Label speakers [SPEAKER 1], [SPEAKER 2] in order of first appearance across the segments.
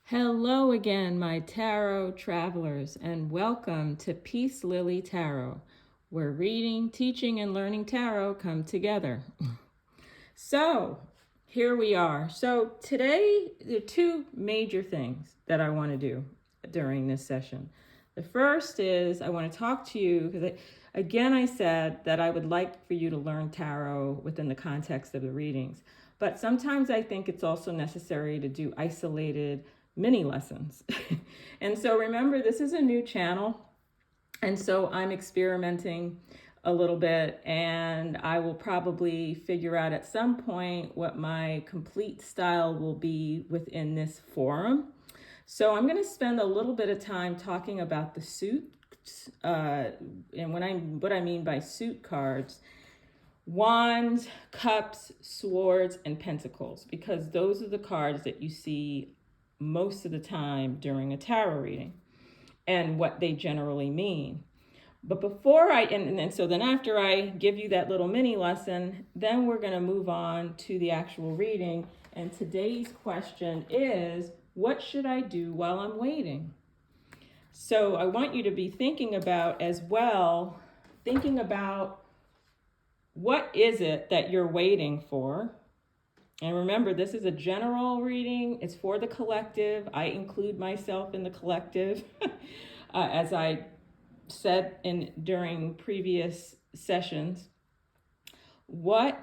[SPEAKER 1] Hello again, my tarot travelers, and welcome to Peace Lily Tarot, where reading, teaching, and learning tarot come together. So, here we are. So, today, there are two major things that I want to do during this session. The first is I want to talk to you because, again, I said that I would like for you to learn tarot within the context of the readings. But sometimes I think it's also necessary to do isolated mini lessons. And so remember, this is a new channel. And so I'm experimenting a little bit, and I will probably figure out at some point what my complete style will be within this forum. So I'm going to spend a little bit of time talking about the suits, and what I mean by suit cards: Wands, Cups, Swords, and Pentacles, because those are the cards that you see most of the time during a tarot reading and what they generally mean. But before so then after I give you that little mini lesson, then we're going to move on to the actual reading. And today's question is, what should I do while I'm waiting? So I want you to be thinking about what is it that you're waiting for? And remember, this is a general reading. It's for the collective. I include myself in the collective. As I said during previous sessions, what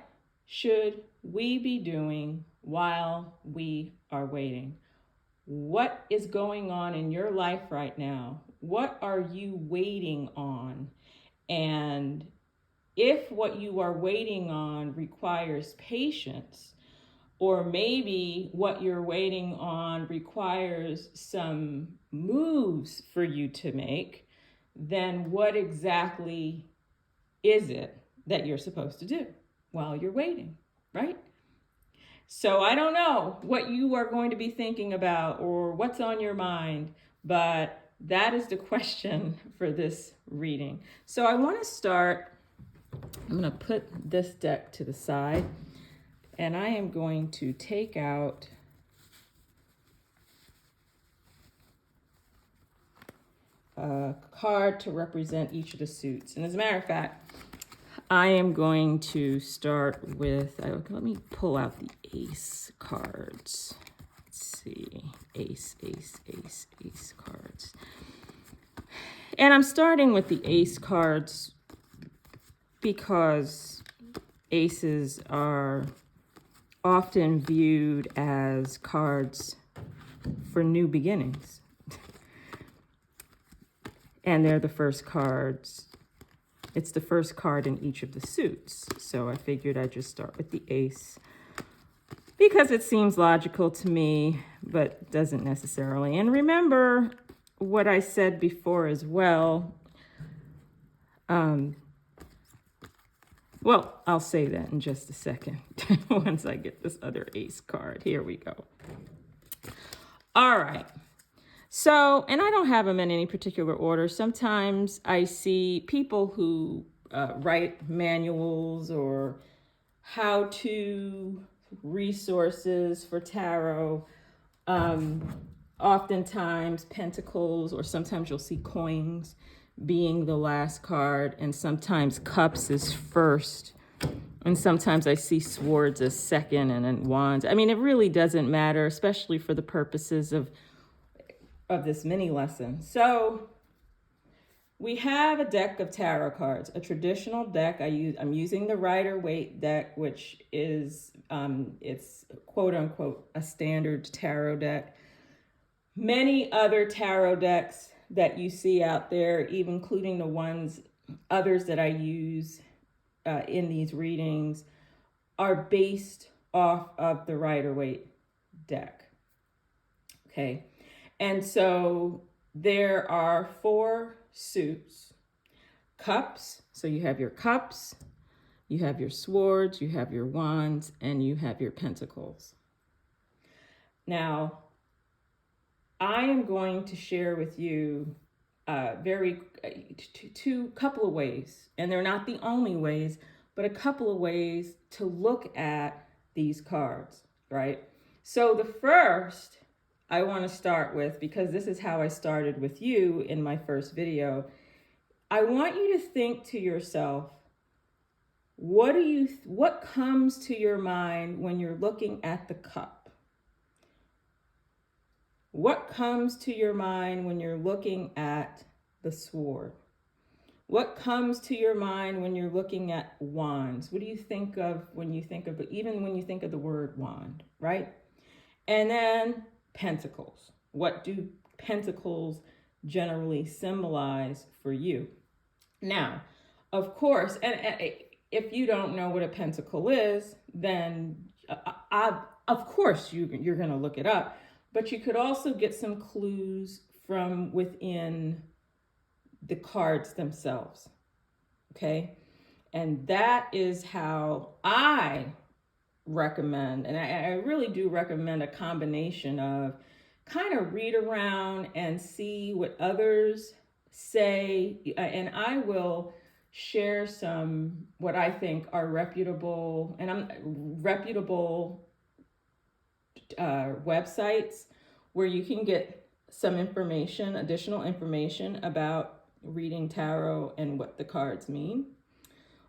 [SPEAKER 1] should we be doing while we are waiting? What is going on in your life right now? What are you waiting on? And if what you are waiting on requires patience, or maybe what you're waiting on requires some moves for you to make, then what exactly is it that you're supposed to do while you're waiting, right? So I don't know what you are going to be thinking about or what's on your mind, but that is the question for this reading. So I want to start. I'm going to put this deck to the side, and I am going to take out a card to represent each of the suits. And as a matter of fact, I am going to start with, let me pull out the ace cards. Let's see, ace cards. And I'm starting with the ace cards because aces are often viewed as cards for new beginnings. And they're the first cards. It's the first card in each of the suits. So I figured I'd just start with the ace because it seems logical to me, but doesn't necessarily. And remember what I said before as well. Well, I'll say that in just a second once I get this other ace card. Here we go. All right. So, and I don't have them in any particular order. Sometimes I see people who write manuals or how-to resources for tarot. Oftentimes Pentacles, or sometimes you'll see coins being the last card, and sometimes Cups is first, and sometimes I see Swords as second, and then Wands. I mean, it really doesn't matter, especially for the purposes of this mini lesson. So we have a deck of tarot cards, a traditional deck. I'm using the Waite deck, which is it's quote unquote a standard tarot deck. Many other tarot decks that you see out there, even including others that I use in these readings, are based off of the Waite deck. Okay. And so there are 4 suits. Cups, so you have your Cups, you have your Swords, you have your Wands, and you have your Pentacles. Now, I am going to share with you two couple of ways, and they're not the only ways, but a couple of ways to look at these cards, right? So the first I want to start with, because this is how I started with you in my first video, I want you to think to yourself, what comes to your mind when you're looking at the cup? What comes to your mind when you're looking at the sword? What comes to your mind when you're looking at wands? What do you think of when you think of, even when you think of the word wand, right? And then pentacles. What do pentacles generally symbolize for you? Now, of course, and if you don't know what a pentacle is, then of course you're going to look it up. But you could also get some clues from within the cards themselves, okay? And that is how I recommend, and I really do recommend a combination of kind of read around and see what others say, and I will share some what I think are reputable websites where you can get some information, additional information about reading tarot and what the cards mean.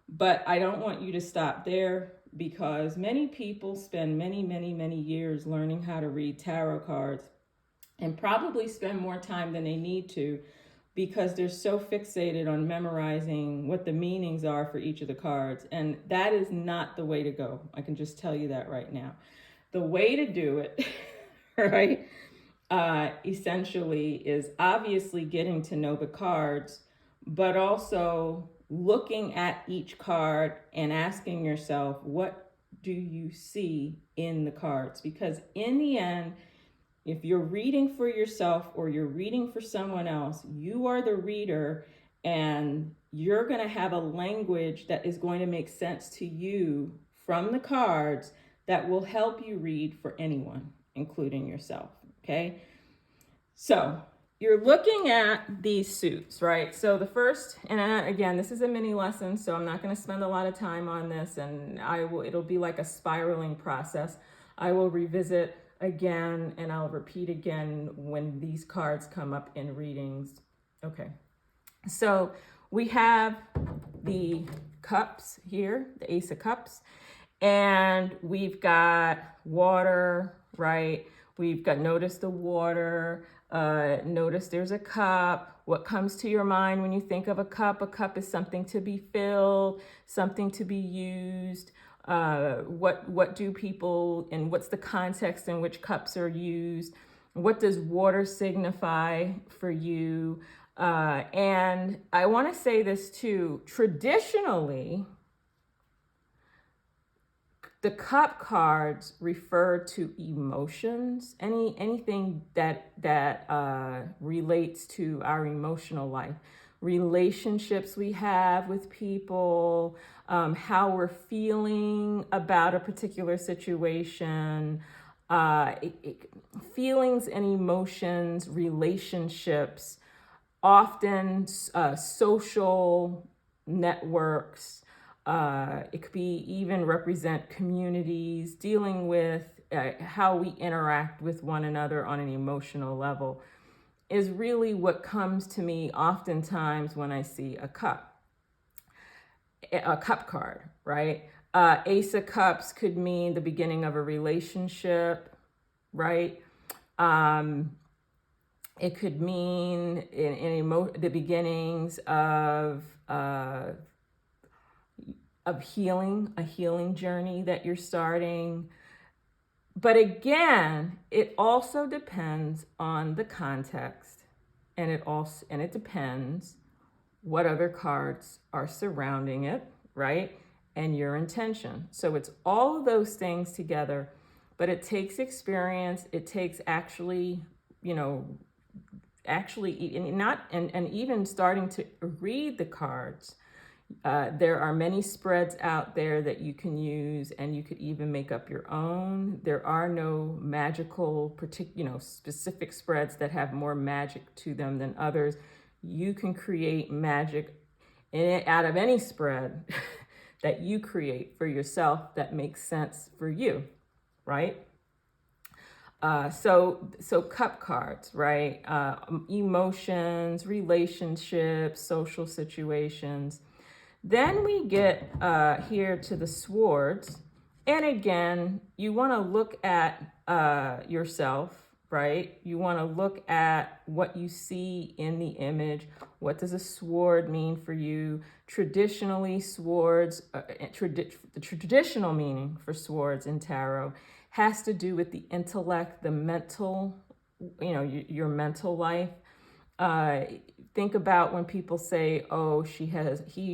[SPEAKER 1] But I don't want you to stop there, because many people spend many years learning how to read tarot cards and probably spend more time than they need to, because they're so fixated on memorizing what the meanings are for each of the cards. And that is not the way to go. I can just tell you that right now. The way to do it, right, essentially is obviously getting to know the cards, but also looking at each card and asking yourself, what do you see in the cards? Because in the end, if you're reading for yourself or you're reading for someone else, you are the reader, and you're going to have a language that is going to make sense to you from the cards that will help you read for anyone, including yourself, okay? So you're looking at these suits, right? So the first, and again, this is a mini lesson, so I'm not going to spend a lot of time on this, and it'll be like a spiraling process. I will revisit again, and I'll repeat again when these cards come up in readings. Okay, so we have the cups here, the Ace of Cups, and we've got water, right? We've got, notice the water, notice there's a cup. What comes to your mind when you think of a cup? A cup is something to be filled, something to be used. What do people, and what's the context in which cups are used? What does water signify for you? And I want to say this too, traditionally, the cup cards refer to emotions, anything that relates to our emotional life, relationships we have with people, how we're feeling about a particular situation, feelings and emotions, relationships, often social networks. It could be even represent communities, dealing with how we interact with one another on an emotional level, is really what comes to me oftentimes when I see a cup card, right? Ace of Cups could mean the beginning of a relationship, right? It could mean the beginnings of healing, a healing journey that you're starting. But again, it also depends on the context, and it depends what other cards are surrounding it, right? And your intention. So it's all of those things together, but it takes experience. It takes actually even starting to read the cards. There are many spreads out there that you can use, and you could even make up your own. There are no magical, specific spreads that have more magic to them than others. You can create magic out of any spread that you create for yourself that makes sense for you, right? So cup cards, right? Emotions, relationships, social situations. Then we get here to the swords. And again, you want to look at yourself, right? You want to look at what you see in the image. What does a sword mean for you? Traditionally, swords, the traditional meaning for swords in tarot has to do with the intellect, the mental, your mental life. Uh, think about when people say, oh, he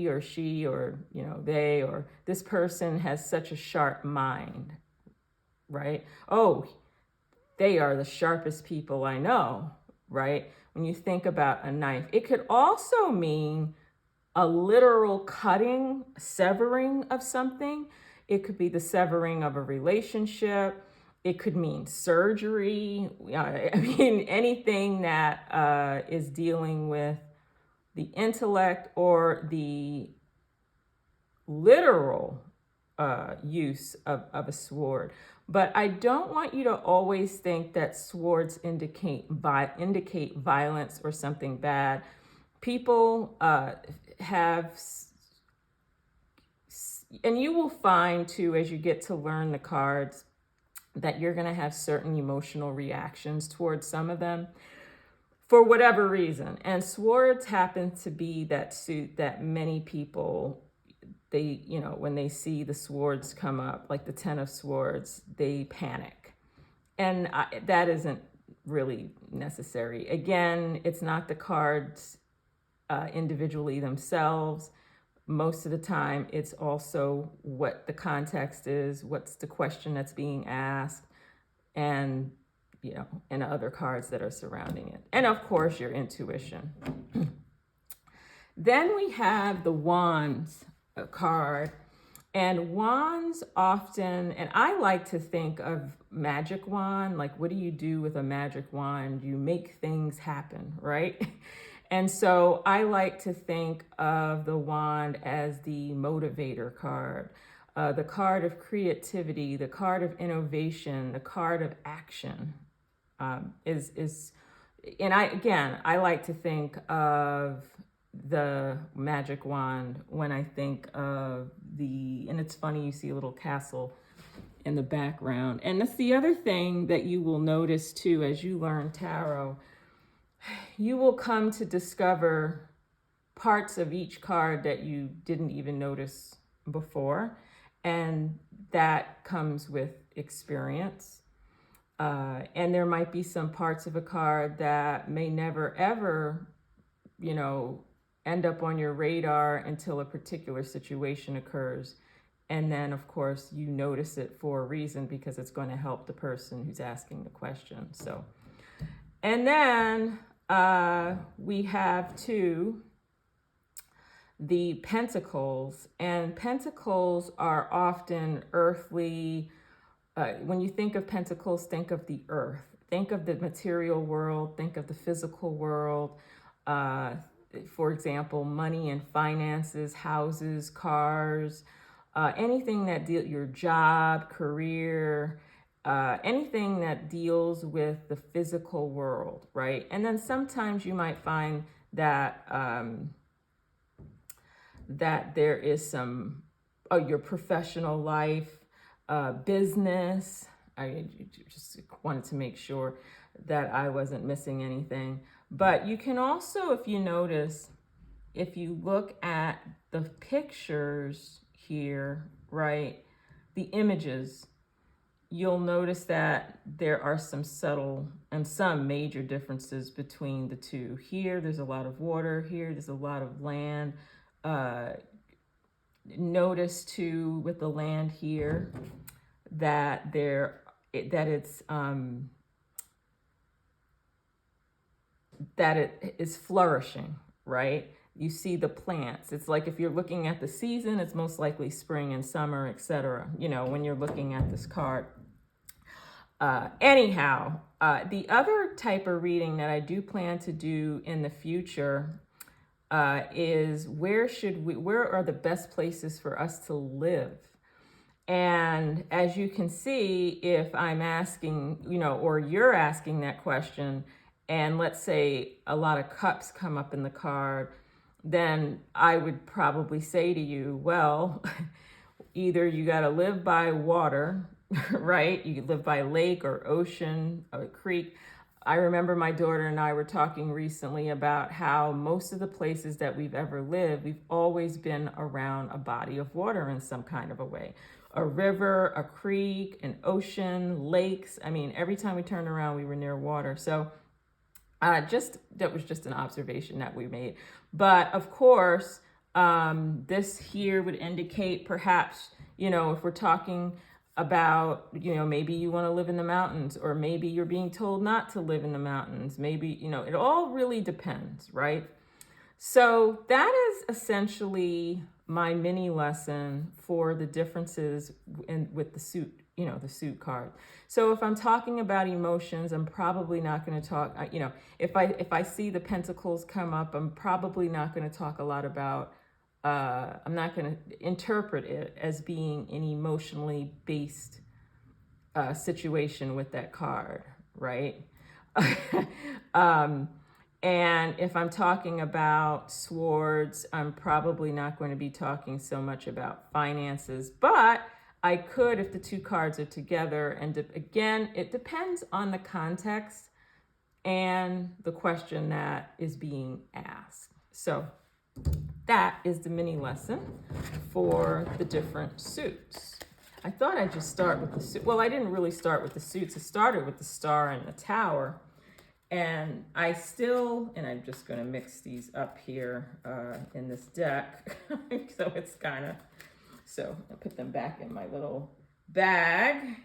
[SPEAKER 1] or she, or, they, or this person has such a sharp mind, right? Oh, they are the sharpest people I know, right? When you think about a knife, it could also mean a literal cutting, severing of something. It could be the severing of a relationship. It could mean surgery. I mean, anything that is dealing with the intellect or the literal use of a sword. But I don't want you to always think that swords indicate violence or something bad. People have, and you will find too, as you get to learn the cards, that you're going to have certain emotional reactions towards some of them for whatever reason. And swords happen to be that suit that many people, they, when they see the swords come up, like the 10 of Swords, they panic. And that isn't really necessary. Again, it's not the cards individually themselves. Most of the time, it's also what the context is, what's the question that's being asked, and and other cards that are surrounding it. And of course, your intuition. Then we have the Wands card. And wands often, and I like to think of magic wand, like what do you do with a magic wand? You make things happen, right? And so I like to think of the wand as the motivator card, the card of creativity, the card of innovation, the card of action. And I like to think of the magic wand when I think of and it's funny, you see a little castle in the background. And that's the other thing that you will notice too, as you learn tarot, you will come to discover parts of each card that you didn't even notice before. And that comes with experience. And there might be some parts of a card that may never, ever, end up on your radar until a particular situation occurs. And then, of course, you notice it for a reason because it's going to help the person who's asking the question. So, and then we have too the Pentacles. And Pentacles are often earthly. When you think of Pentacles, think of the earth. Think of the material world. Think of the physical world. For example, money and finances, houses, cars, anything that your job, career, anything that deals with the physical world, right? And then sometimes you might find that that there is some your professional life, business. I just wanted to make sure that I wasn't missing anything. But you can also, if you notice, if you look at the pictures here, right, the images, you'll notice that there are some subtle and some major differences between the two. Here, there's a lot of water. Here, there's a lot of land. Notice too, with the land here, that that it is flourishing, right? You see the plants. It's like if you're looking at the season, it's most likely spring and summer, etc. When you're looking at this card. Anyhow, the other type of reading that I do plan to do in the future is where are the best places for us to live? And as you can see, if I'm asking, or you're asking that question, and let's say a lot of cups come up in the card, then I would probably say to you, well, either you got to live by water, right? You could live by lake or ocean or creek. I remember my daughter and I were talking recently about how most of the places that we've ever lived, we've always been around a body of water in some kind of a way. A river, a creek, an ocean, lakes. I mean, every time we turned around, we were near water. So that was just an observation that we made. But of course, this here would indicate perhaps, if we're talking about, maybe you want to live in the mountains, or maybe you're being told not to live in the mountains. Maybe, it all really depends, right? So that is essentially my mini lesson for the differences with the suit, the suit card. So if I'm talking about emotions, I'm probably not going to talk, if I see the Pentacles come up, I'm probably not going to talk a lot about, I'm not going to interpret it as being an emotionally based situation with that card, right? And if I'm talking about swords, I'm probably not going to be talking so much about finances, but I could if the two cards are together. And again, it depends on the context and the question that is being asked. So that is the mini lesson for the different suits. I thought I'd just start with the suit. Well, I didn't really start with the suits. I started with the Star and the Tower. And I'm just going to mix these up here in this deck. So I'll put them back in my little bag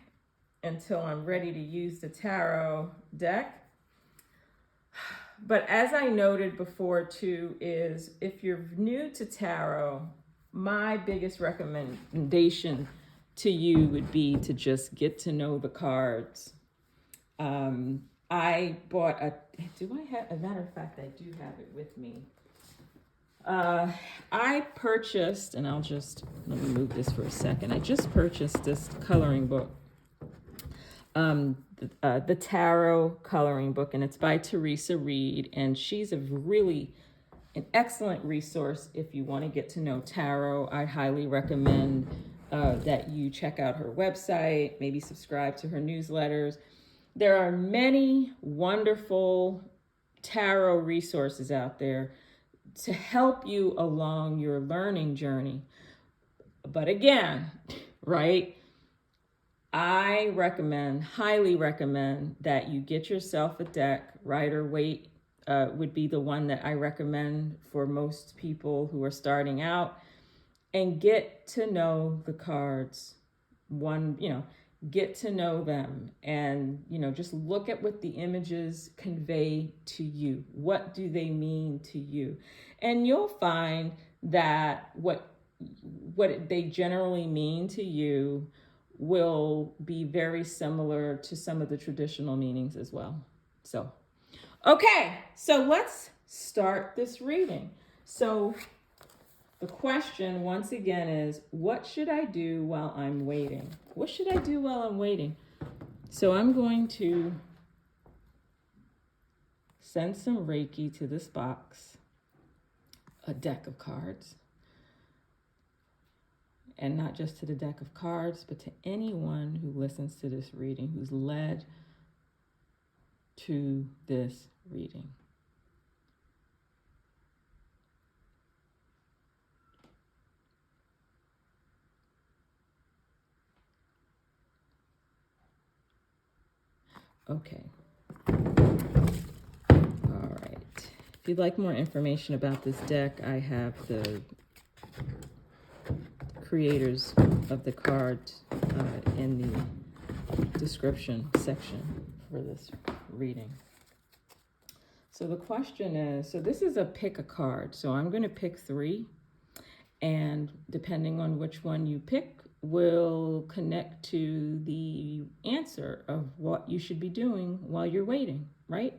[SPEAKER 1] until I'm ready to use the tarot deck. But as I noted before too, is if you're new to tarot, my biggest recommendation to you would be to just get to know the cards. I bought a matter of fact, I do have it with me. I purchased, and let me move this for a second. I just purchased this coloring book, the Tarot coloring book, and it's by Teresa Reed, and she's an excellent resource if you want to get to know tarot. I highly recommend that you check out her website, maybe subscribe to her newsletters. There are many wonderful tarot resources out there to help you along your learning journey. But again, right, I highly recommend that you get yourself a deck. Rider Waite would be the one that I recommend for most people who are starting out, and get to know the cards. Get to know them, and just look at what the images convey to you. What do they mean to you? And you'll find that what they generally mean to you will be very similar to some of the traditional meanings as well. So, okay, so let's start this reading. So the question once again is, what should I do while I'm waiting? What should I do while I'm waiting? So I'm going to send some Reiki to this box, a deck of cards, and not just to the deck of cards, but to anyone who listens to this reading, who's led to this reading. Okay. All right. If you'd like more information about this deck, I have the creators of the cards in the description section for this reading. So the question is, this is a pick a card. So I'm going to pick 3, and depending on which one you pick will connect to the answer of what you should be doing while you're waiting, right?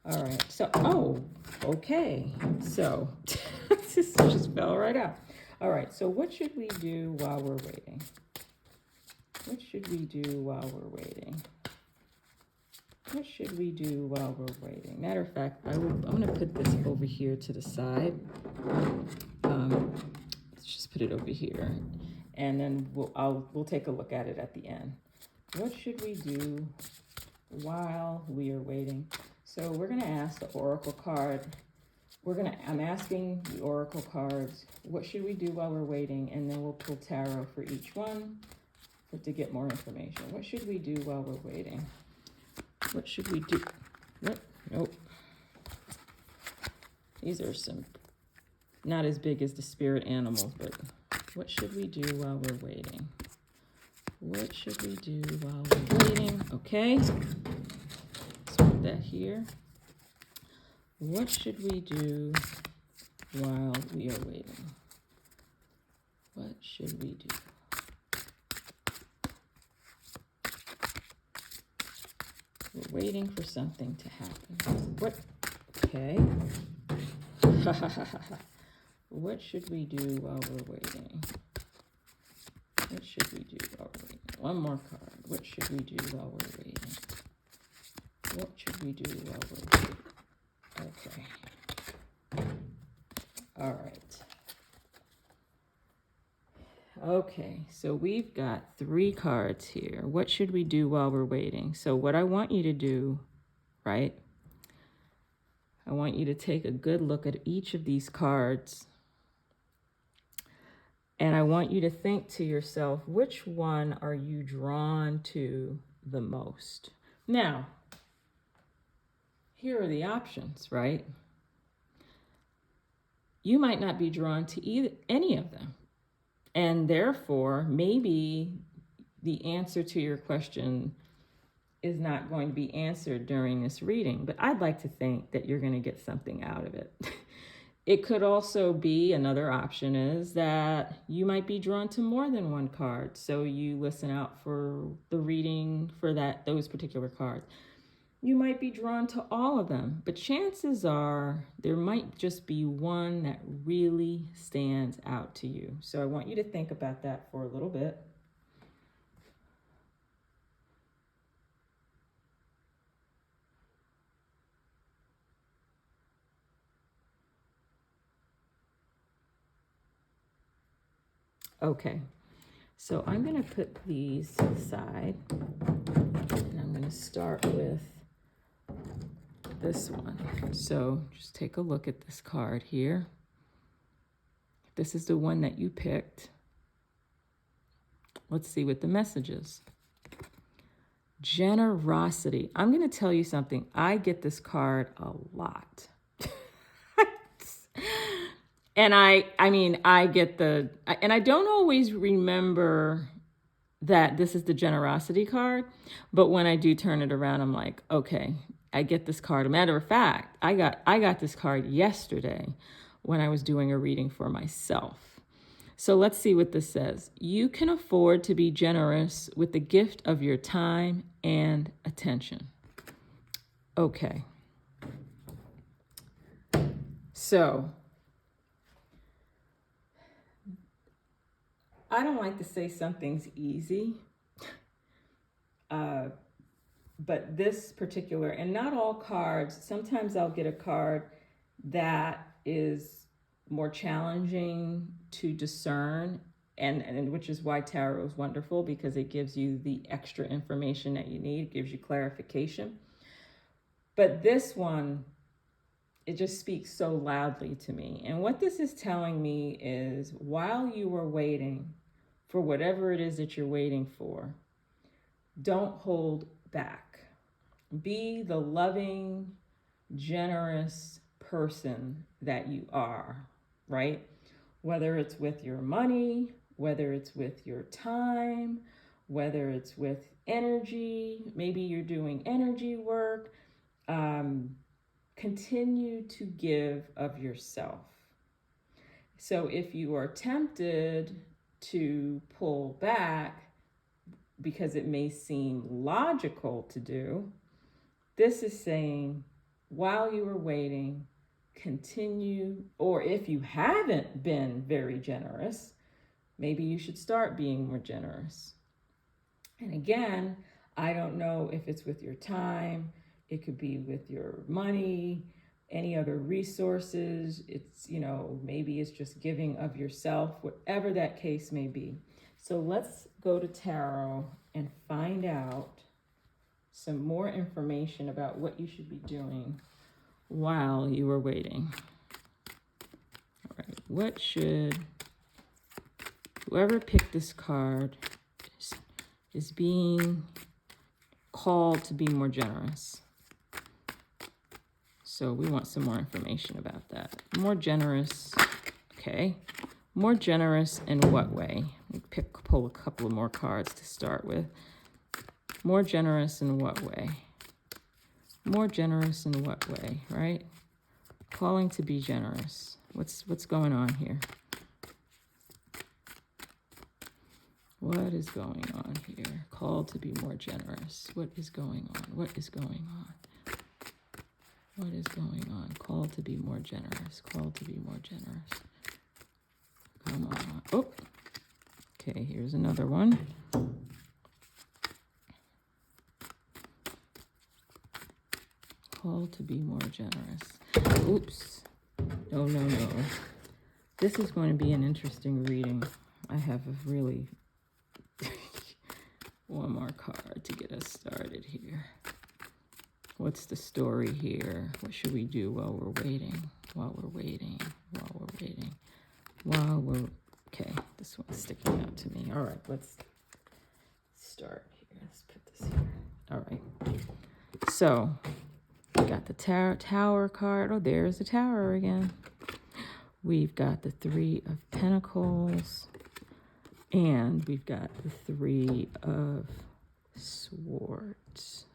[SPEAKER 1] All right. So, okay. So this just fell right out. All right. So what should we do while we're waiting? What should we do while we're waiting? What should we do while we're waiting? Matter of fact, I'm going to put this over here to the side. Let's just put it over here, and then we'll take a look at it at the end. What should we do while we are waiting? So we're going to ask the oracle card. I'm asking the oracle cards, what should we do while we're waiting? And then we'll pull tarot for each one to get more information. What should we do while we're waiting? What should we do? What? Nope. These are some, not as big as the spirit animals, but what should we do while we're waiting? What should we do while we're waiting? Okay. Let's put that here. What should we do while we are waiting? What should we do? We're waiting for something to happen. What? Okay. What should we do while we're waiting? What should we do while we're waiting? One more card. What should we do while we're waiting? What should we do while we're waiting? Okay. All right. Okay, so we've got 3 cards here. What should we do while we're waiting? So what I want you to do, right? I want you to take a good look at each of these cards. And I want you to think to yourself, which one are you drawn to the most? Now, here are the options, right? You might not be drawn to any of them. And therefore, maybe the answer to your question is not going to be answered during this reading, but I'd like to think that you're going to get something out of it. It could also be, another option is that you might be drawn to more than one card. So you listen out for the reading for those particular cards. You might be drawn to all of them, but chances are there might just be one that really stands out to you. So I want you to think about that for a little bit. Okay, so I'm going to put these to the side, and I'm going to start with this one. So just take a look at this card here. This is the one that you picked. Let's see what the message is. Generosity. I'm going to tell you something. I get this card a lot. And I get and I don't always remember that this is the generosity card, but when I do turn it around, I'm like, okay, I get this card. As a matter of fact, I got this card yesterday when I was doing a reading for myself. So let's see what this says. You can afford to be generous with the gift of your time and attention. Okay. So I don't like to say something's easy, but this particular, and not all cards, sometimes I'll get a card that is more challenging to discern, and which is why tarot is wonderful, because it gives you the extra information that you need, it gives you clarification. But this one, it just speaks so loudly to me. And what this is telling me is, while you are waiting for whatever it is that you're waiting for, don't hold back. Be the loving, generous person that you are, right? Whether it's with your money, whether it's with your time, whether it's with energy, maybe you're doing energy work, continue to give of yourself. So if you are tempted to pull back because it may seem logical to do, this is saying, while you are waiting, continue, or if you haven't been very generous, maybe you should start being more generous. And again, I don't know if it's with your time, it could be with your money, any other resources. It's, you know, maybe it's just giving of yourself, whatever that case may be. So let's go to tarot and find out some more information about what you should be doing while you are waiting. All right, what should whoever picked this card is being called to be more generous. So we want some more information about that. More generous, okay. More generous in what way? Pull a couple of more cards to start with. More generous in what way? More generous in what way, right? Calling to be generous. What's going on here? What is going on here? Called to be more generous. What is going on? What is going on? What is going on? Called to be more generous. Called to be more generous. Come on. Oh. Okay, here's another one. Called to be more generous. Oops. No, no, no. This is going to be an interesting reading. I have a really one more card to get us started here. What's the story here? What should we do while we're waiting? While we're waiting. While we're waiting. While we're... Okay, this one's sticking out to me. All right, let's start here. Let's put this here. All right. So, we got the tower card. Oh, there's the tower again. We've got the Three of Pentacles. And we've got the Three of Swords.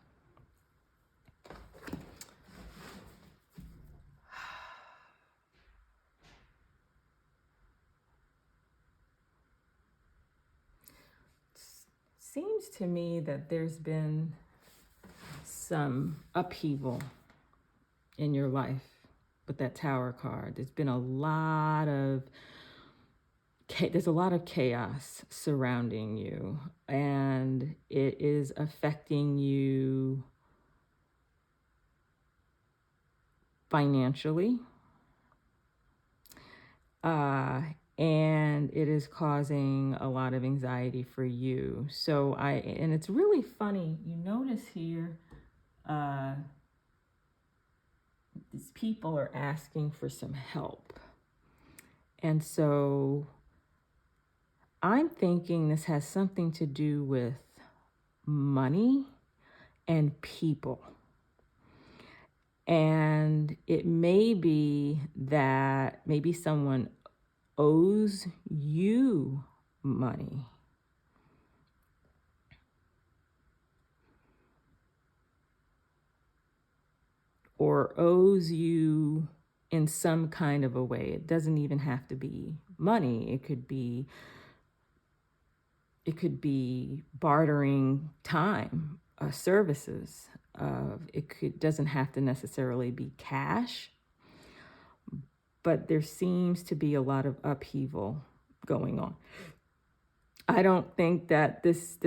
[SPEAKER 1] Seems to me that there's been some upheaval in your life with that Tower card. There's been a lot of chaos surrounding you, and it is affecting you financially, and it is causing a lot of anxiety for you. So and it's really funny, you notice here, these people are asking for some help. And so I'm thinking this has something to do with money and people. And it may be that maybe someone owes you money. Or owes you in some kind of a way. It doesn't even have to be money. It could be bartering time, services. Doesn't have to necessarily be cash, but there seems to be a lot of upheaval going on. I don't think that this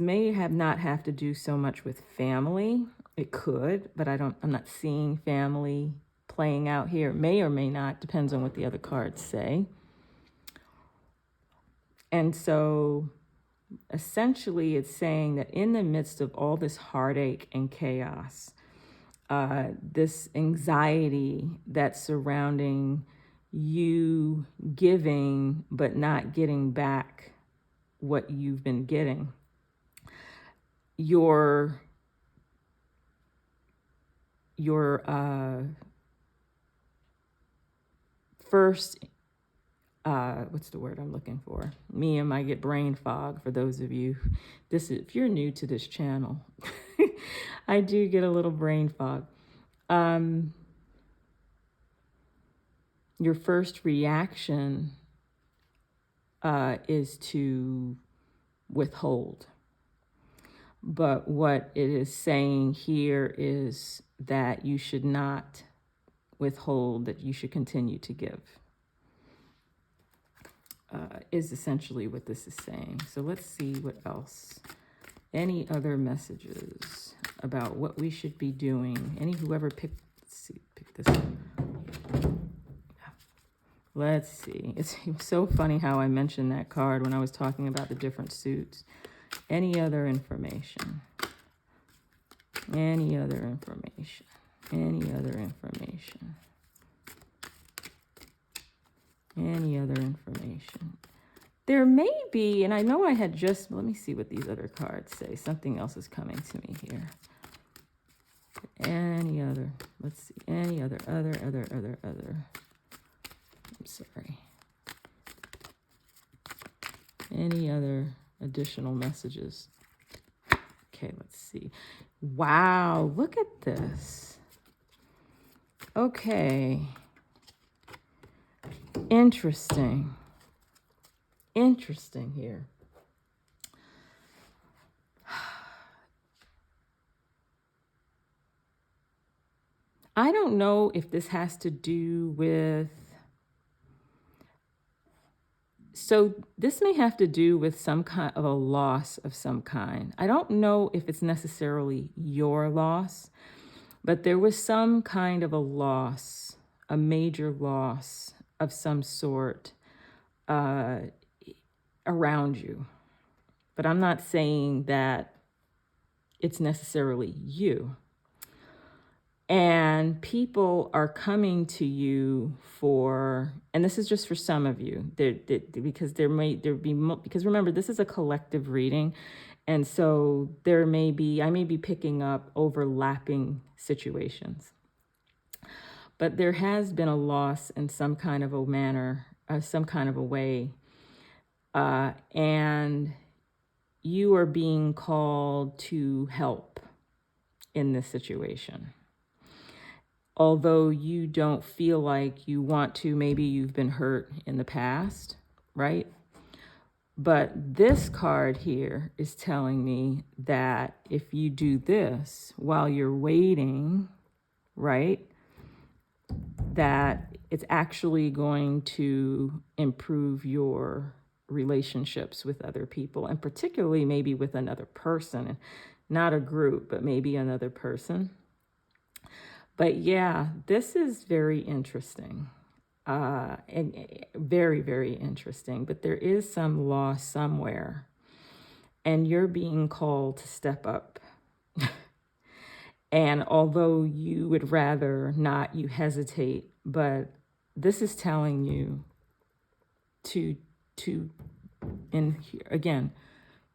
[SPEAKER 1] may not have to do so much with family. It could, but I'm not seeing family playing out here. It may or may not, depends on what the other cards say. And so essentially it's saying that in the midst of all this heartache and chaos, this anxiety that's surrounding you giving but not getting back what you've been getting, your first, what's the word I'm looking for? Me and I get brain fog, for those of you. If you're new to this channel, I do get a little brain fog. Your first reaction is to withhold. But what it is saying here is that you should not withhold, that you should continue to give, is essentially what this is saying. So let's see what else Any other messages about what we should be doing? Whoever picked, let's see, pick this up. Let's see. It was so funny how I mentioned that card when I was talking about the different suits. Any other information? Any other information? Any other information? Any other information? There may be, and I know I had just, let me see what these other cards say. Something else is coming to me here. Any other, let's see, any other. I'm sorry. Any other additional messages? Okay, let's see. Wow, look at this. Okay. Interesting. Interesting here. I don't know if this has to do with, so this may have to do with some kind of a loss of some kind. I don't know if it's necessarily your loss, but there was some kind of a loss, a major loss of some sort around you. But I'm not saying that it's necessarily you. And people are coming to you for, and this is just for some of you, because because remember, this is a collective reading. And so I may be picking up overlapping situations. But there has been a loss in some kind of a manner, some kind of a way. And you are being called to help in this situation. Although you don't feel like you want to, maybe you've been hurt in the past, right? But this card here is telling me that if you do this while you're waiting, right, that it's actually going to improve your relationships with other people, and particularly maybe with another person, not a group, but maybe another person. But yeah, this is very interesting, and very, very interesting. But there is some loss somewhere, and you're being called to step up. And although you would rather not, you hesitate, but this is telling you and here, again,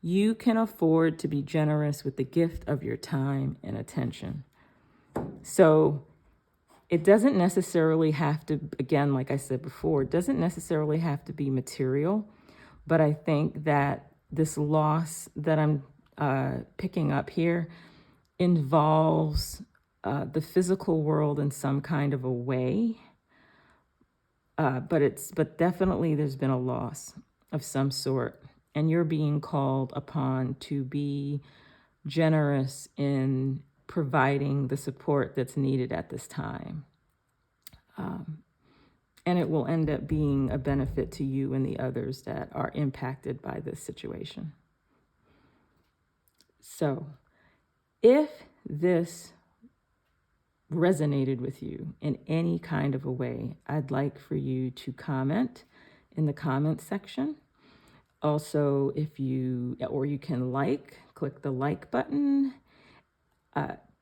[SPEAKER 1] you can afford to be generous with the gift of your time and attention. So it doesn't necessarily have to, again, like I said before, it doesn't necessarily have to be material, but I think that this loss that I'm picking up here involves the physical world in some kind of a way, but definitely there's been a loss of some sort, and you're being called upon to be generous in providing the support that's needed at this time. And it will end up being a benefit to you and the others that are impacted by this situation. So if this resonated with you in any kind of a way, I'd like for you to comment in the comment section. Also, you can click the like button,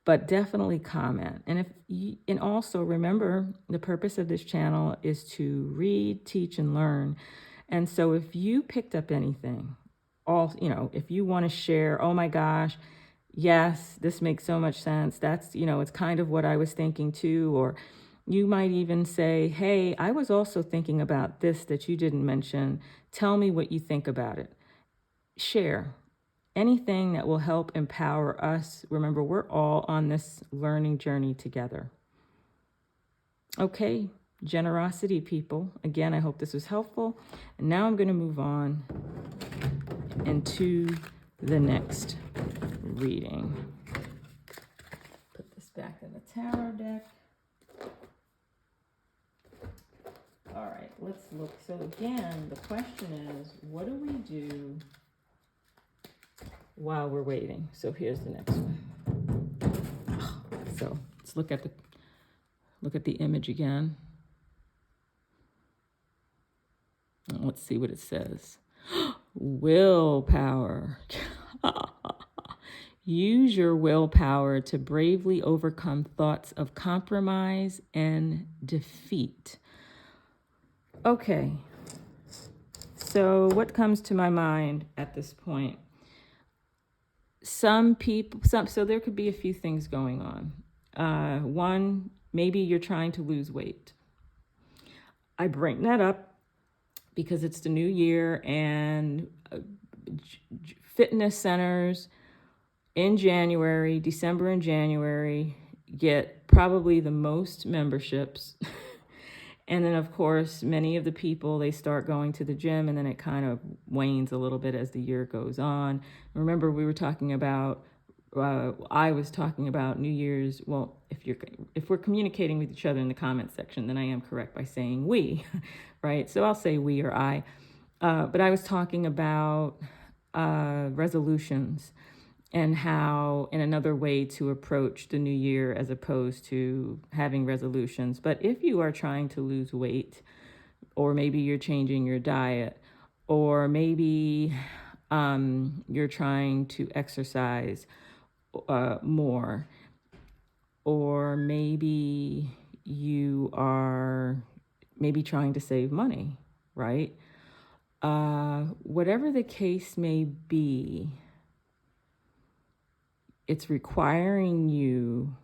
[SPEAKER 1] but definitely comment. And also remember, the purpose of this channel is to read, teach, and learn. And so if you picked up anything, if you want to share, oh my gosh, yes, this makes so much sense. That's, it's kind of what I was thinking too. Or you might even say, hey, I was also thinking about this that you didn't mention. Tell me what you think about it. Share anything that will help empower us. Remember, we're all on this learning journey together. Okay, generosity, people. Again, I hope this was helpful. And now I'm going to move on into the next reading. Put this back in the tarot deck. All right, let's look. So again, the question is, what do we do while we're waiting. So here's the next one. So let's look at the image again. Let's see what it says. Willpower. Use your willpower to bravely overcome thoughts of compromise and defeat. Okay. So what comes to my mind at this point? So there could be a few things going on. One, maybe you're trying to lose weight. I bring that up because it's the new year, and fitness centers in December and January, get probably the most memberships. And then, of course, many of the people, they start going to the gym, and then it kind of wanes a little bit as the year goes on. Remember, we were talking about, I was talking about New Year's. Well, if we're communicating with each other in the comment section, then I am correct by saying we, right? So I'll say we or I. But I was talking about resolutions and how, in another way to approach the new year as opposed to having resolutions. But if you are trying to lose weight, or maybe you're changing your diet, or maybe you're trying to exercise more, or maybe you are trying to save money, right? Whatever the case may be, it's requiring you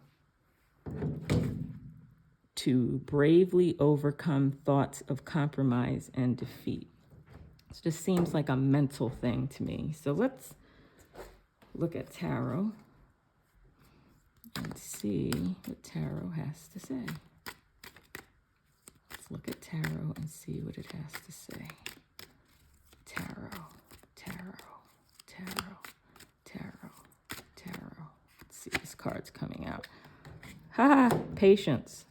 [SPEAKER 1] to bravely overcome thoughts of compromise and defeat. It just seems like a mental thing to me. So let's look at tarot and see what tarot has to say. Let's look at tarot and see what it has to say. Tarot. Let's see, this card's coming out. Patience.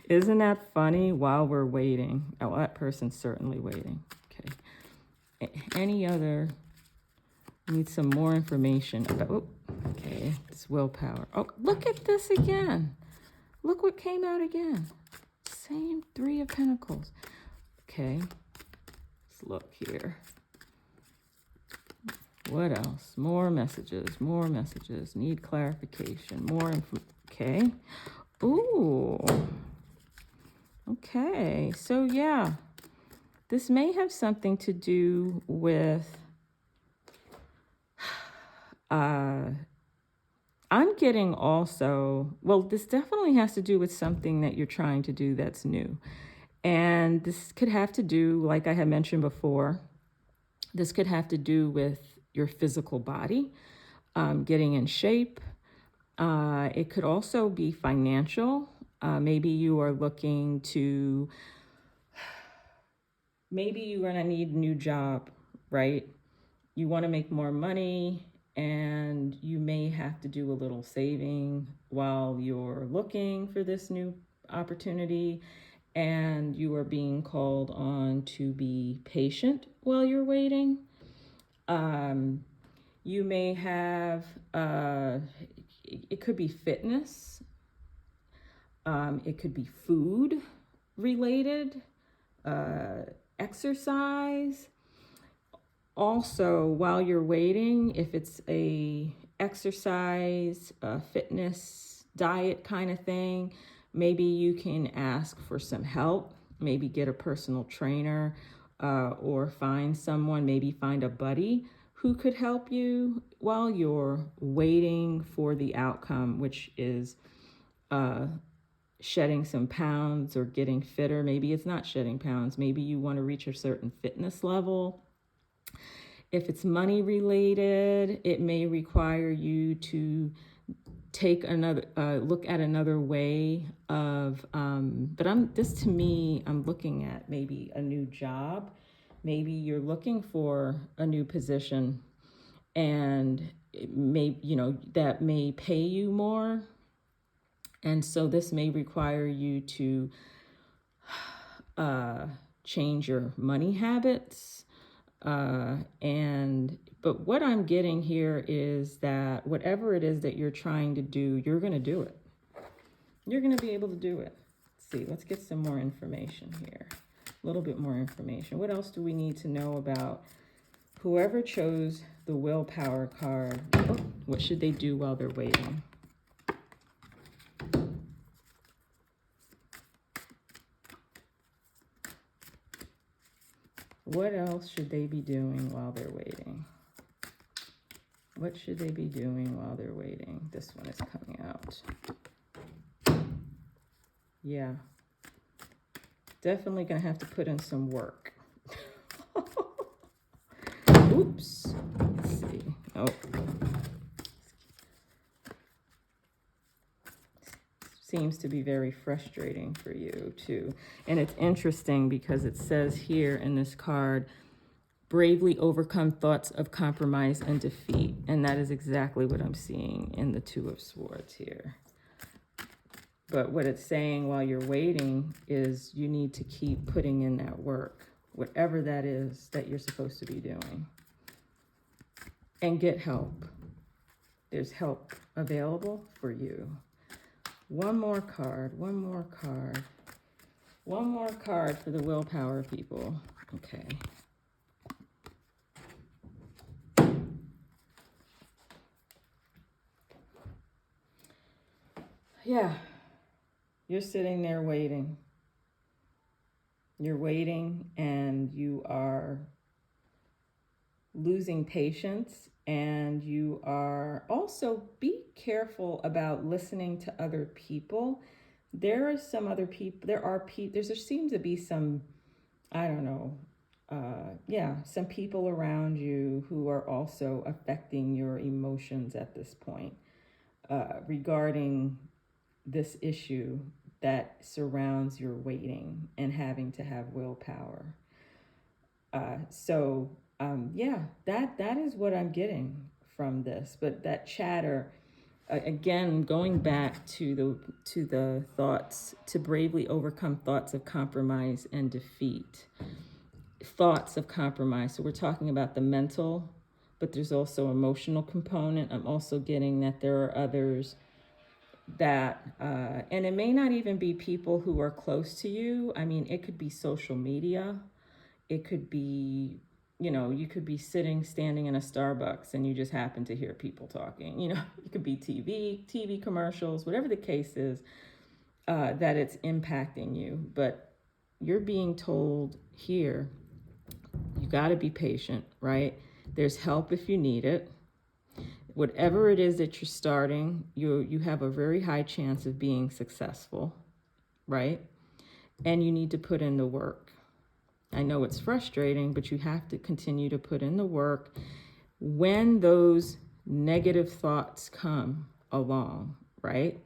[SPEAKER 1] Isn't that funny? While we're waiting. Oh, that person's certainly waiting. Okay. Any other? Need some more information about. Okay, this willpower. Oh, look at this again. Look what came out again. Same Three of Pentacles. Okay. Let's look here. What else? More messages. Need clarification. More info. Okay. Ooh. Okay. So, yeah. This may have something to do with... I'm getting also... Well, this definitely has to do with something that you're trying to do that's new. And this could have to do, like I had mentioned before, this could have to do with your physical body, getting in shape. It could also be financial. Maybe you are looking to, maybe you're going to need a new job, right? You want to make more money, and you may have to do a little saving while you're looking for this new opportunity. And you are being called on to be patient while you're waiting. You may have, it could be fitness. It could be food related, exercise. Also, while you're waiting, if it's a exercise, fitness, diet kind of thing, maybe you can ask for some help, maybe get a personal trainer, or find someone, maybe find a buddy who could help you while you're waiting for the outcome, which is shedding some pounds or getting fitter. Maybe it's not shedding pounds. Maybe you want to reach a certain fitness level. If it's money related, it may require you to take another look at another way of, but I'm looking at maybe a new job. Maybe you're looking for a new position, and it may, that may pay you more. And so this may require you to change your money habits, But what I'm getting here is that whatever it is that you're trying to do, you're going to do it. You're going to be able to do it. Let's see, let's get some more information here. A little bit more information. What else do we need to know about whoever chose the willpower card? Oh, what should they do while they're waiting? What else should they be doing while they're waiting? What should they be doing while they're waiting? This one is coming out. Yeah. Definitely going to have to put in some work. Oops. Let's see. Oh. Seems to be very frustrating for you too. And it's interesting because it says here in this card, bravely overcome thoughts of compromise and defeat. And that is exactly what I'm seeing in the Two of Swords here. But what it's saying while you're waiting is you need to keep putting in that work, whatever that is that you're supposed to be doing. And get help. There's help available for you. One more card, one more card. One more card for the willpower people. Okay. Yeah. You're sitting there waiting. You're waiting and you are losing patience, and you are also be careful about listening to other people. There are some other people, there seems to be some, I don't know, some people around you who are also affecting your emotions at this point regarding this issue that surrounds your waiting and having to have willpower. That is what I'm getting from this. But that chatter, again, going back to the thoughts, to bravely overcome thoughts of compromise and defeat. Thoughts of compromise. So we're talking about the mental, but there's also emotional component. I'm also getting that there are others that, and it may not even be people who are close to you. I mean, it could be social media. It could be, you could be standing in a Starbucks and you just happen to hear people talking. It could be TV commercials, whatever the case is, that it's impacting you. But you're being told here, you got to be patient, right? There's help if you need it. Whatever it is that you're starting, you have a very high chance of being successful, right? And you need to put in the work. I know it's frustrating, but you have to continue to put in the work. When those negative thoughts come along, right?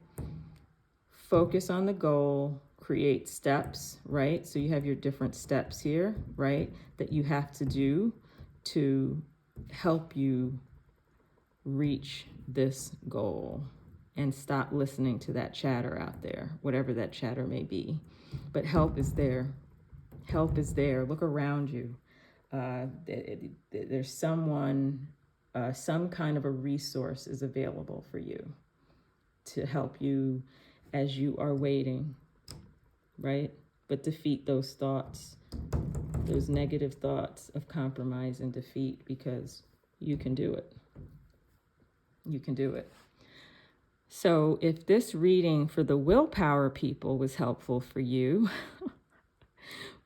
[SPEAKER 1] Focus on the goal, create steps, right? So you have your different steps here, right? That you have to do to help you reach this goal, and stop listening to that chatter out there, whatever that chatter may be. But help is there. Help is there. Look around you. There's someone, some kind of a resource is available for you to help you as you are waiting, right? But defeat those thoughts, those negative thoughts of compromise and defeat, because you can do it. You can do it. So if this reading for the willpower people was helpful for you,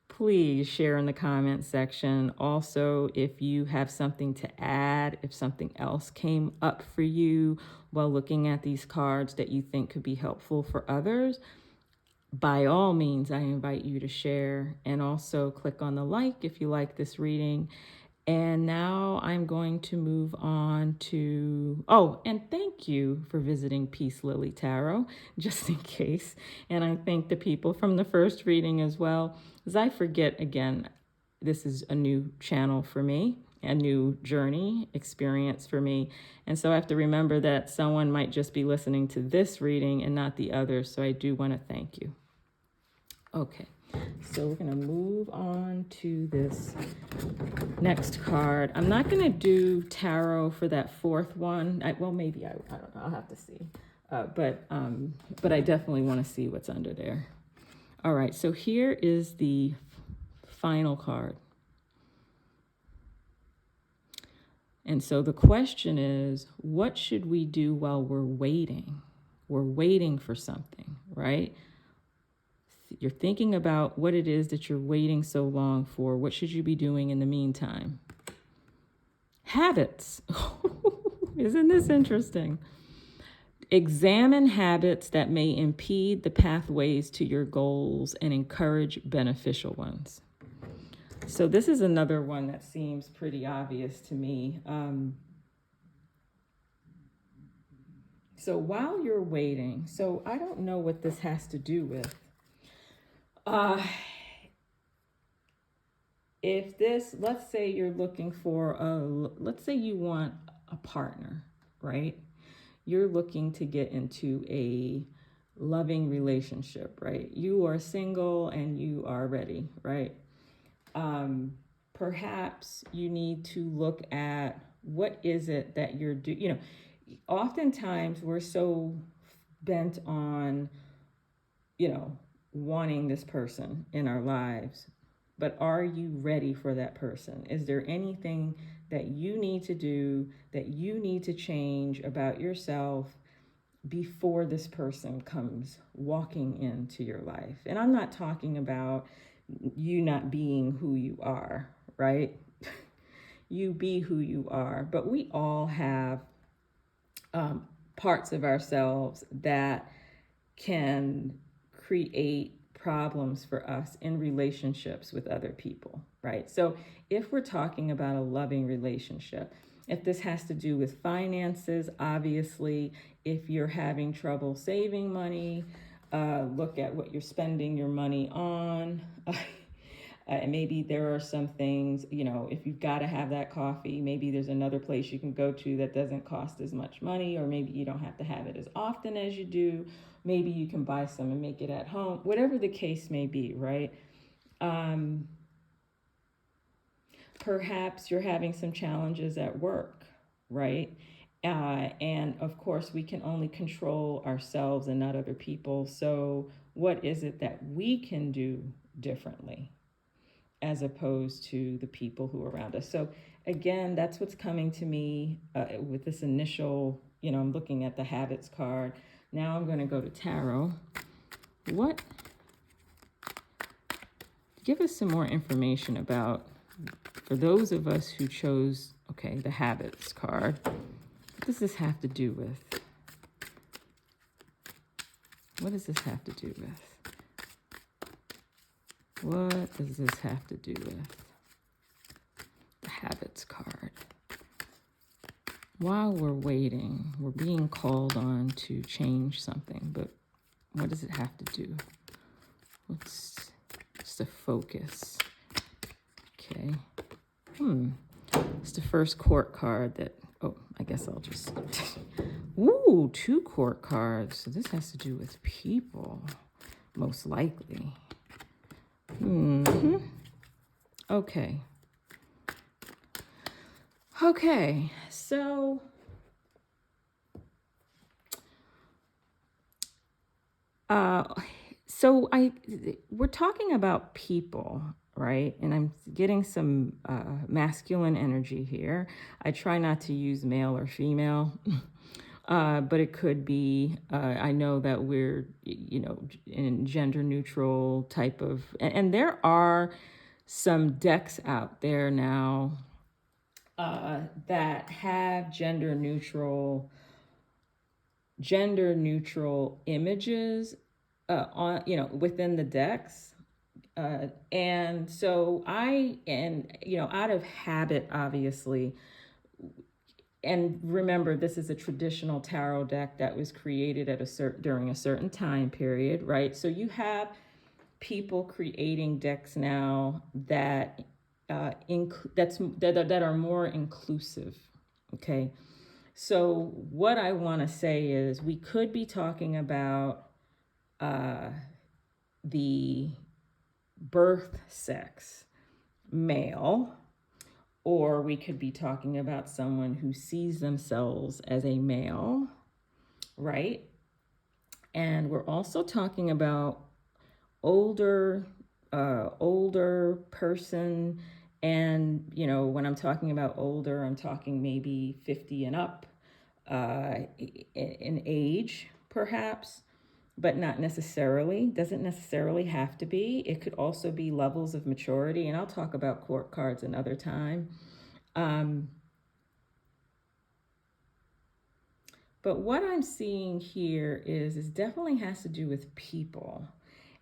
[SPEAKER 1] please share in the comment section. Also, if you have something to add, if something else came up for you while looking at these cards that you think could be helpful for others, by all means, I invite you to share, and also click on the like if you like this reading. And now I'm going to move on to, and thank you for visiting Peace Lily Tarot, just in case. And I thank the people from the first reading as well, as I forget, again, this is a new channel for me, a new journey experience for me. And so I have to remember that someone might just be listening to this reading and not the others. So I do want to thank you. Okay, So we're going to move on to this next card. I'm not going to do tarot for that fourth one. Well, maybe I don't know. I'll have to see. But I definitely want to see what's under there. All right. So here is the final card. And so the question is, what should we do while we're waiting? We're waiting for something, right? You're thinking about what it is that you're waiting so long for. What should you be doing in the meantime? Habits. Isn't this interesting? Examine habits that may impede the pathways to your goals and encourage beneficial ones. So this is another one that seems pretty obvious to me. So while you're waiting, so I don't know what this has to do with. If this, let's say you're looking for let's say you want a partner, right? You're looking to get into a loving relationship, right? You are single and you are ready, right? Perhaps you need to look at what is it that you're doing. You know, oftentimes we're so bent on, wanting this person in our lives, but are you ready for that person? Is there anything that you need to do, that you need to change about yourself before this person comes walking into your life? And I'm not talking about you not being who you are, right? You be who you are, but we all have parts of ourselves that can create problems for us in relationships with other people, right? So if we're talking about a loving relationship, if this has to do with finances, obviously, if you're having trouble saving money, look at what you're spending your money on. Maybe there are some things, if you've got to have that coffee, maybe there's another place you can go to that doesn't cost as much money, or maybe you don't have to have it as often as you do. Maybe you can buy some and make it at home, whatever the case may be, right? Perhaps you're having some challenges at work, right? And of course, we can only control ourselves and not other people. So what is it that we can do differently as opposed to the people who are around us? So again, that's what's coming to me with this initial, I'm looking at the habits card. Now I'm going to go to tarot. Give us some more information about, for those of us who chose, the habits card. What does this have to do with? What does this have to do with? What does this have to do with? The habits card. While we're waiting, we're being called on to change something, but what does it have to do? What's the focus? Okay. It's the first court card that, I guess I'll just, ooh, 2 court cards. So this has to do with people, most likely. Okay. So we're talking about people, right? And I'm getting some masculine energy here. I try not to use male or female, but it could be, I know that we're, in gender neutral type of, and there are some decks out there now that have gender neutral images on, within the decks. And so out of habit, obviously, and remember, this is a traditional tarot deck that was created during a certain time period, right? So you have people creating decks now that that are more inclusive. Okay, so what I want to say is we could be talking about the birth sex, male, or we could be talking about someone who sees themselves as a male, right? And we're also talking about older person. And, you know, when I'm talking about older, I'm talking maybe 50 and up in age, perhaps, but not necessarily, doesn't necessarily have to be. It could also be levels of maturity. And I'll talk about court cards another time. But what I'm seeing here is definitely has to do with people,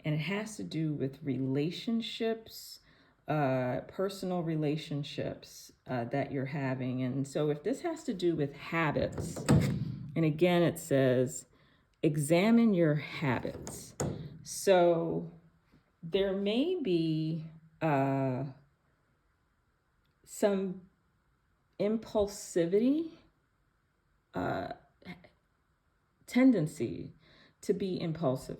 [SPEAKER 1] and it has to do with relationships, personal relationships that you're having. And so if this has to do with habits, and again, it says, examine your habits. So there may be some impulsivity, tendency to be impulsive.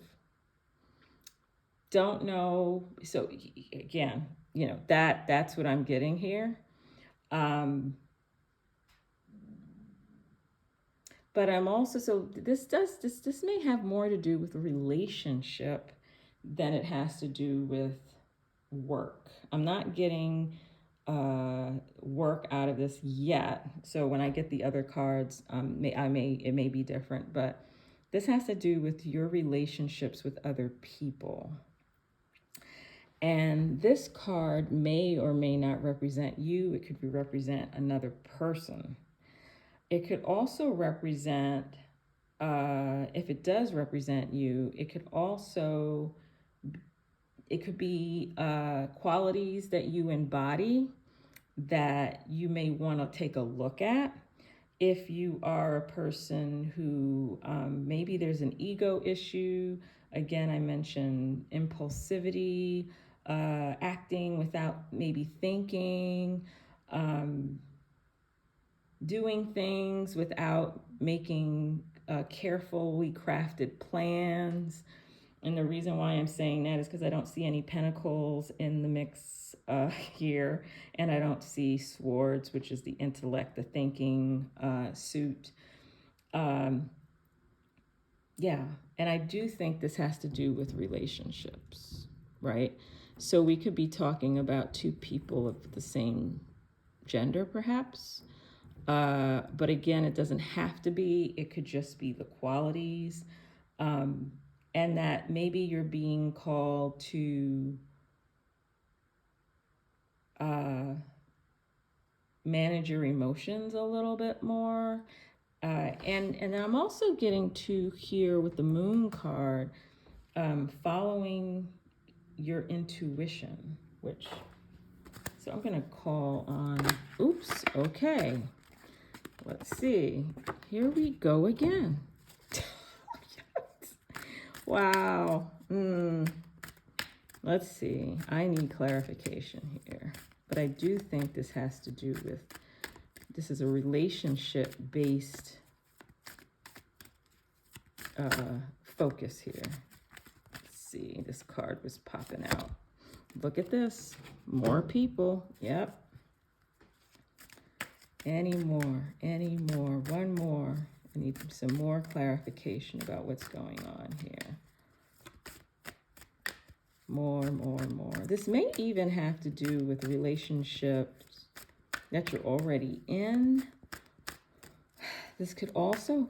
[SPEAKER 1] Don't know. So again, you know, that's what I'm getting here. But I'm also, so this may have more to do with a relationship than it has to do with work. I'm not getting work out of this yet. So when I get the other cards, it may be different, but this has to do with your relationships with other people. And this card may or may not represent you. It could represent another person. It could also represent, if it does represent you, it could be qualities that you embody that you may want to take a look at. If you are a person who maybe there's an ego issue, again, I mentioned impulsivity, acting without maybe thinking, doing things without making carefully crafted plans. And the reason why I'm saying that is because I don't see any pentacles in the mix here, and I don't see swords, which is the intellect, the thinking suit. Yeah, and I do think this has to do with relationships, right? So we could be talking about two people of the same gender, perhaps. But again, it doesn't have to be. It could just be the qualities. And that maybe you're being called to manage your emotions a little bit more. And I'm also getting to here with the Moon card, following your intuition, so I'm going to call on, oops, okay. Let's see. Here we go again. Wow. Let's see. I need clarification here. But I do think this has to do with, this is a relationship-based focus here. Let's see. This card was popping out. Look at this. More people. Yep. Any more. One more. I need some more clarification about what's going on here. More. This may even have to do with relationships that you're already in. This could also,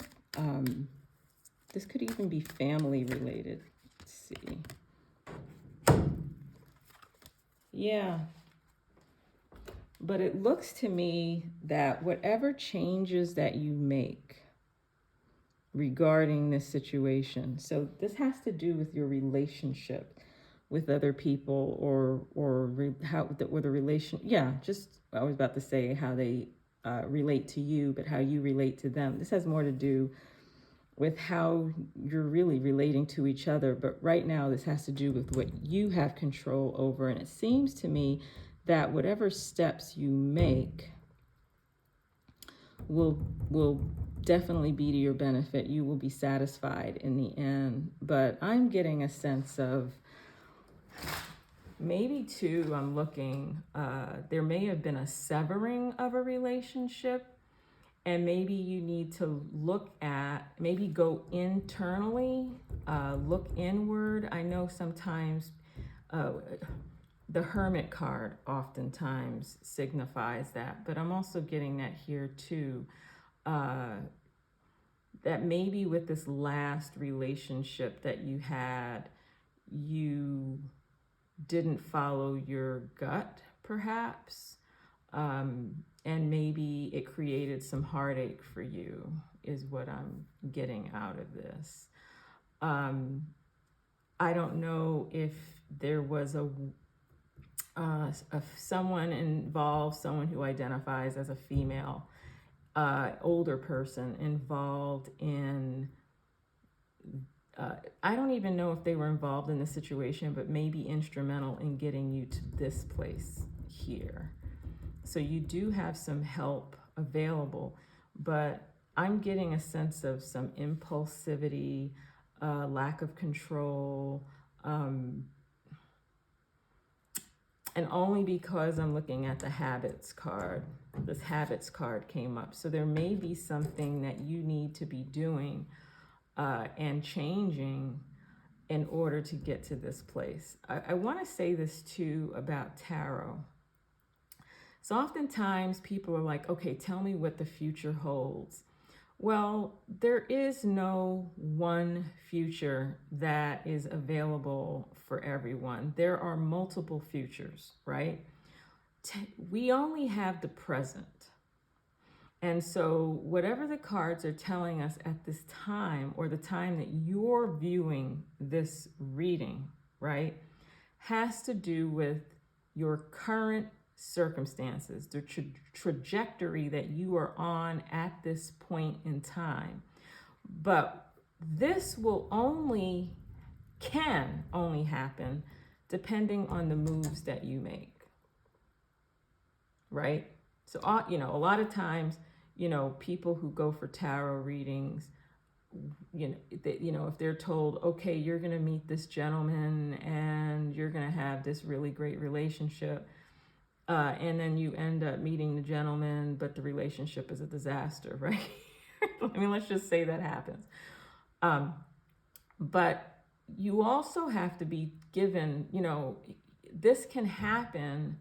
[SPEAKER 1] this could even be family related. Let's see. Yeah. But it looks to me that whatever changes that you make regarding this situation, so this has to do with your relationship with other people, or the relation. Yeah, just I was about to say how they relate to you, but how you relate to them. This has more to do with how you're really relating to each other. But right now, this has to do with what you have control over. And it seems to me that whatever steps you make will definitely be to your benefit. You will be satisfied in the end. But I'm getting a sense of maybe too, I'm looking, there may have been a severing of a relationship, and maybe you need to look at, maybe go internally, look inward. I know sometimes the Hermit card oftentimes signifies that, but I'm also getting that here too, that maybe with this last relationship that you had, you didn't follow your gut, perhaps, and maybe it created some heartache for you, is what I'm getting out of this. I don't know if there was someone involved, someone who identifies as a female, older person involved in, I don't even know if they were involved in the situation, but maybe instrumental in getting you to this place here. So you do have some help available, but I'm getting a sense of some impulsivity, lack of control, and only because I'm looking at the habits card. This habits card came up. So there may be something that you need to be doing and changing in order to get to this place. I want to say this too about tarot. So oftentimes people are like, okay, tell me what the future holds. Well, there is no one future that is available for everyone. There are multiple futures, right? We only have the present. And so whatever the cards are telling us at this time, or the time that you're viewing this reading, right, has to do with your current circumstances, the trajectory that you are on at this point in time. But this can only happen depending on the moves that you make, right? So, a lot of times, people who go for tarot readings, if they're told, okay, you're going to meet this gentleman and you're going to have this really great relationship, and then you end up meeting the gentleman, but the relationship is a disaster, right? I mean, let's just say that happens. But you also have to be given, this can happen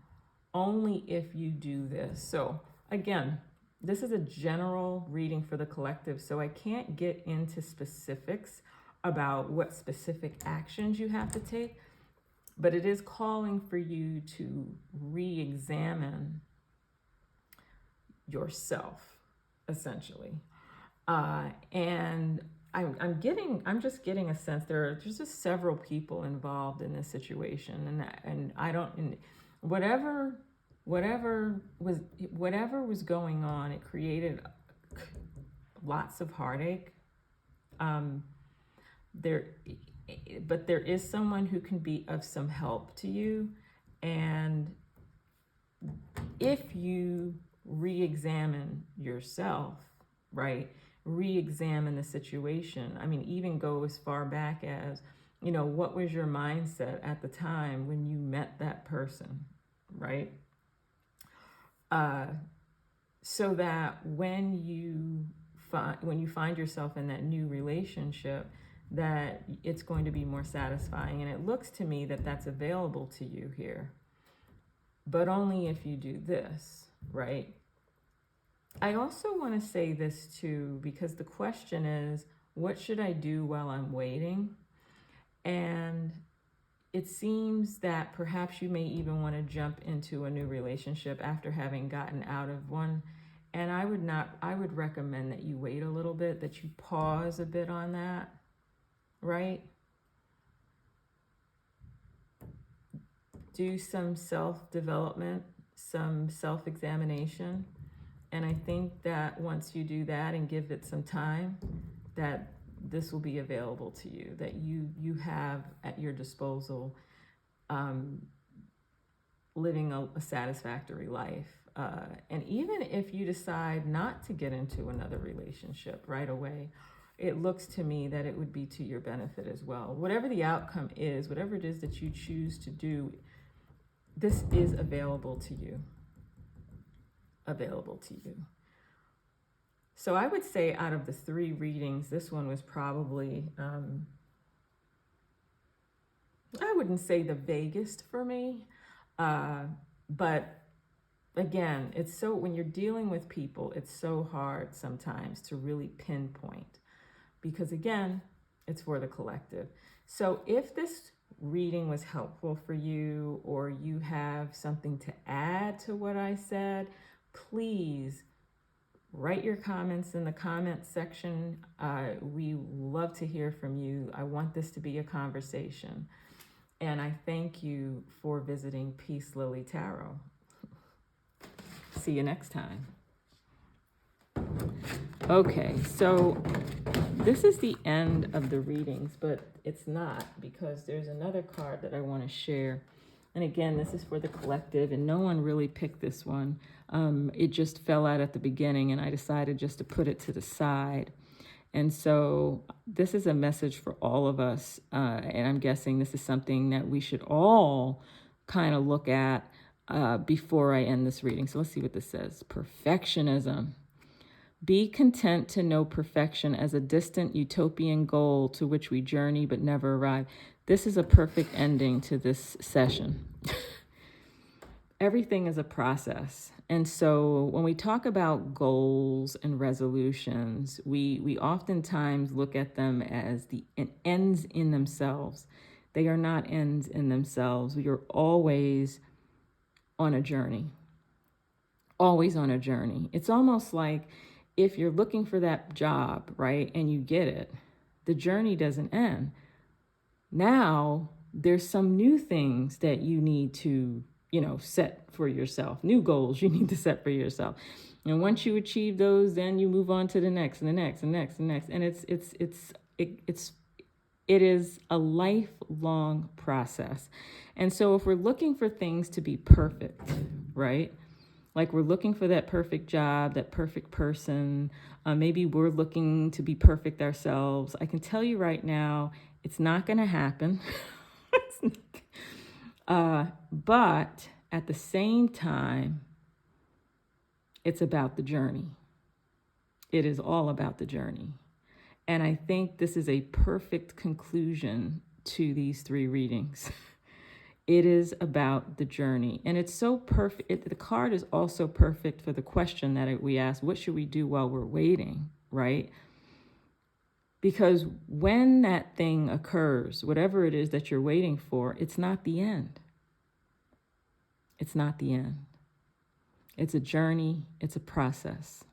[SPEAKER 1] only if you do this. So again, this is a general reading for the collective, so I can't get into specifics about what specific actions you have to take, but it is calling for you to re-examine yourself, essentially. And I'm just getting a sense there's just several people involved in this situation, and I don't, and whatever was going on, it created lots of heartache. But there is someone who can be of some help to you, and if you re-examine yourself, right, re-examine the situation. I mean, even go as far back as, what was your mindset at the time when you met that person, right? So that when you find yourself in that new relationship, that it's going to be more satisfying. And it looks to me that that's available to you here, but only if you do this, right? I also want to say this too, because the question is, what should I do while I'm waiting? And it seems that perhaps you may even want to jump into a new relationship after having gotten out of one. And I would recommend that you wait a little bit, that you pause a bit on that, right? Do some self-development, some self-examination. And I think that once you do that and give it some time, that this will be available to you, that you have at your disposal living a satisfactory life. And even if you decide not to get into another relationship right away, it looks to me that it would be to your benefit as well. Whatever the outcome is, whatever it is that you choose to do, this is available to you. Available to you. So I would say out of the 3 readings, this one was probably, I wouldn't say the vaguest for me, but again, it's so, when you're dealing with people, it's so hard sometimes to really pinpoint, because again, it's for the collective. So if this reading was helpful for you, or you have something to add to what I said, please write your comments in the comment section. We love to hear from you. I want this to be a conversation. And I thank you for visiting Peace Lily Tarot. See you next time. Okay, so this is the end of the readings, but it's not, because there's another card that I want to share. And again, this is for the collective, and no one really picked this one. It just fell out at the beginning, and I decided just to put it to the side. And so this is a message for all of us, and I'm guessing this is something that we should all kind of look at before I end this reading. So let's see what this says. Perfectionism. Be content to know perfection as a distant utopian goal to which we journey but never arrive. This is a perfect ending to this session. Everything is a process. And so when we talk about goals and resolutions, we oftentimes look at them as the ends in themselves. They are not ends in themselves. We are always on a journey. Always on a journey. It's almost like if you're looking for that job, right, and you get it, the journey doesn't end. Now there's some new things that you need to, set for yourself, new goals you need to set for yourself. And once you achieve those, then you move on to the next and the next and next and next. And it is a lifelong process. And so if we're looking for things to be perfect, right? Like we're looking for that perfect job, that perfect person. Maybe we're looking to be perfect ourselves. I can tell you right now, it's not going to happen. But at the same time, it's about the journey. It is all about the journey. And I think this is a perfect conclusion to these 3 readings. It is about the journey. And it's so perfect. The card is also perfect for the question that we asked, what should we do while we're waiting, right? Because when that thing occurs, whatever it is that you're waiting for, it's not the end. It's not the end. It's a journey. It's a process.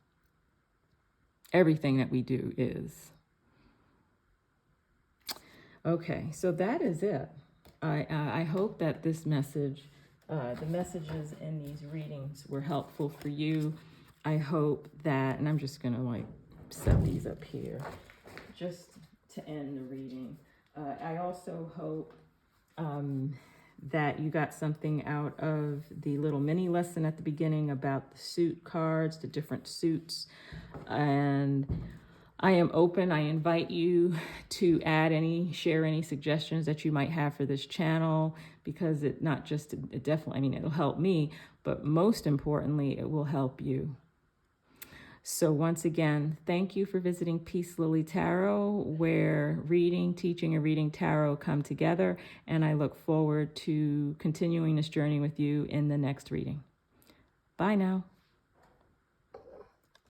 [SPEAKER 1] Everything that we do is. Okay, so that is it. I hope that this message, the messages in these readings were helpful for you. I hope that, and I'm just going to set these up here just to end the reading. I also hope that you got something out of the little mini lesson at the beginning about the suit cards, the different suits. And I am open. I invite you to share any suggestions that you might have for this channel, because it definitely, it'll help me, but most importantly, it will help you. So once again, thank you for visiting Peace Lily Tarot, where reading, teaching, and reading tarot come together. And I look forward to continuing this journey with you in the next reading. Bye now.